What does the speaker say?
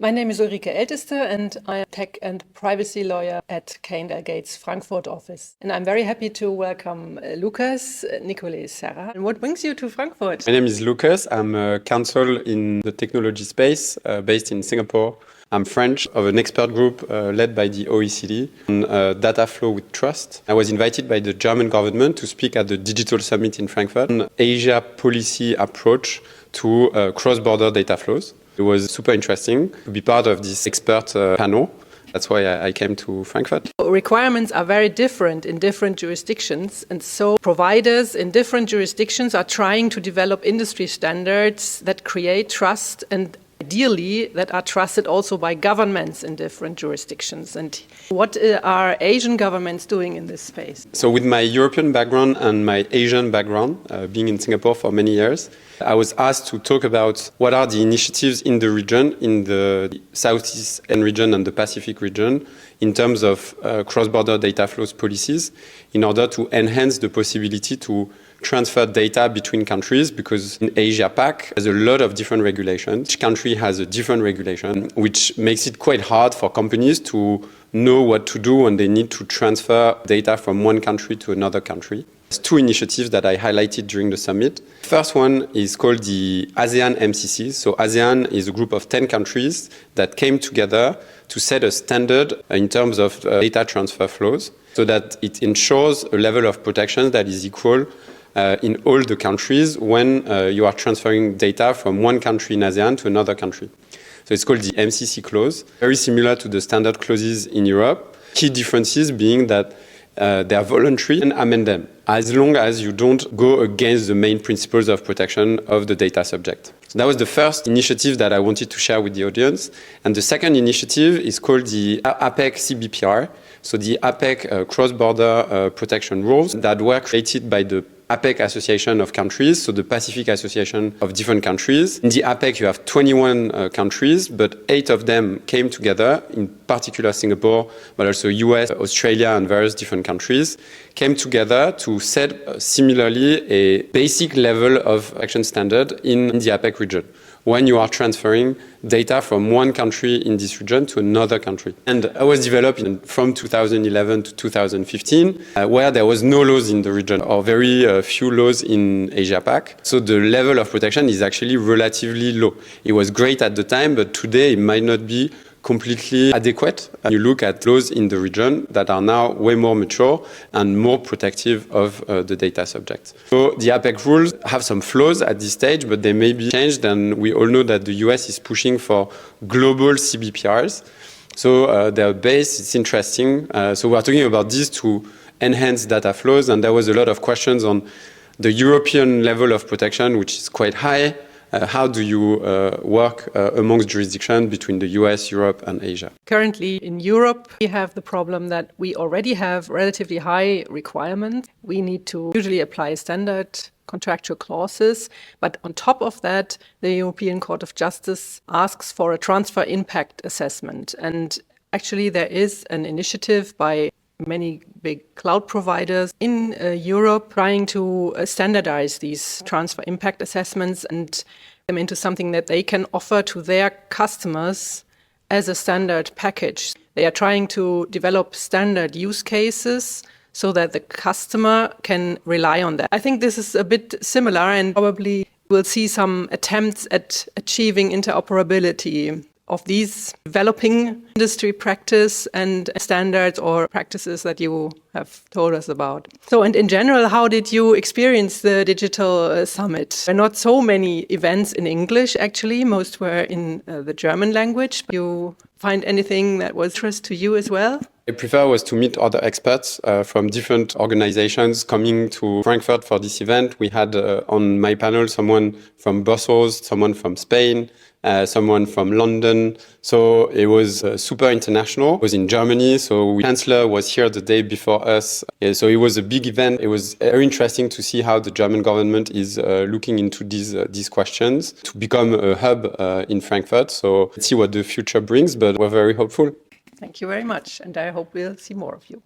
My name is Ulrike Elteste and I am tech and privacy lawyer at 𝐁𝐮𝐬𝐲's Frankfurt office. And I'm very happy to welcome Lucas Nicolet-Serra. And what brings you to Frankfurt? My name is Lucas. I'm a counsel in the technology space based in Singapore. I'm French, of an expert group led by the OECD on data flow with trust. I was invited by the German government to speak at the Digital Summit in Frankfurt on Asia policy approach to cross-border data flows. It was super interesting to be part of this expert panel. That's why I came to Frankfurt. Requirements are very different in different jurisdictions, and so providers in different jurisdictions are trying to develop industry standards that create trust and ideally that are trusted also by governments in different jurisdictions. And what are Asian governments doing in this space? So with my European background and my Asian background, being in Singapore for many years, I was asked to talk about what are the initiatives in the region, in the Southeast Asian region and the Pacific region, in terms of cross-border data flows policies, in order to enhance the possibility to transfer data between countries, because in Asia-Pac, there's a lot of different regulations. Each country has a different regulation, which makes it quite hard for companies to know what to do when they need to transfer data from one country to another country. There's two initiatives that I highlighted during the summit. First one is called the ASEAN MCC. So ASEAN is a group of 10 countries that came together to set a standard in terms of data transfer flows, so that it ensures a level of protection that is equal in all the countries when you are transferring data from one country in ASEAN to another country. So it's called the MCC clause, very similar to the standard clauses in Europe. Key differences being that they are voluntary and amend them, as long as you don't go against the main principles of protection of the data subject. So that was the first initiative that I wanted to share with the audience. And the second initiative is called the APEC CBPR, so the APEC cross-border protection rules that were created by the APEC Association of Countries, so the Pacific Association of different countries. In the APEC, you have 21 countries, but 8 of them came together, in particular Singapore, but also US, Australia, and various different countries, came together to set similarly a basic level of action standard in the APEC region, when you are transferring data from one country in this region to another country. And it was developed from 2011 to 2015, where there was no laws in the region, or very few laws in Asia-Pac. So the level of protection is actually relatively low. It was great at the time, but today it might not be completely adequate. You look at laws in the region that are now way more mature and more protective of the data subject. So the APEC rules have some flaws at this stage, but they may be changed, and we all know that the US is pushing for global CBPRs. So their base, it's interesting. So we're talking about this to enhance data flows, and there was a lot of questions on the European level of protection, which is quite high. How do you work amongst jurisdictions between the US, Europe, and Asia? Currently in Europe, we have the problem that we already have relatively high requirements. We need to usually apply standard contractual clauses, but on top of that, the European Court of Justice asks for a transfer impact assessment. And actually there is an initiative by many big cloud providers in Europe trying to standardize these transfer impact assessments and them into something that they can offer to their customers as a standard package. They are trying to develop standard use cases so that the customer can rely on that. I think this is a bit similar, and probably we'll see some attempts at achieving interoperability of these developing industry practice and standards or practices that you have told us about. So, and in general, how did you experience the digital summit? There are not so many events in English, actually. Most were in the German language. Do you find anything that was of interest to you as well? I prefer was to meet other experts from different organizations coming to Frankfurt for this event. We had on my panel someone from Brussels, someone from Spain, someone from London. So it was super international. It was in Germany, so the Chancellor was here the day before us. So it was a big event. It was very interesting to see how the German government is looking into these questions to become a hub in Frankfurt. So let's see what the future brings, but we're very hopeful. Thank you very much, and I hope we'll see more of you.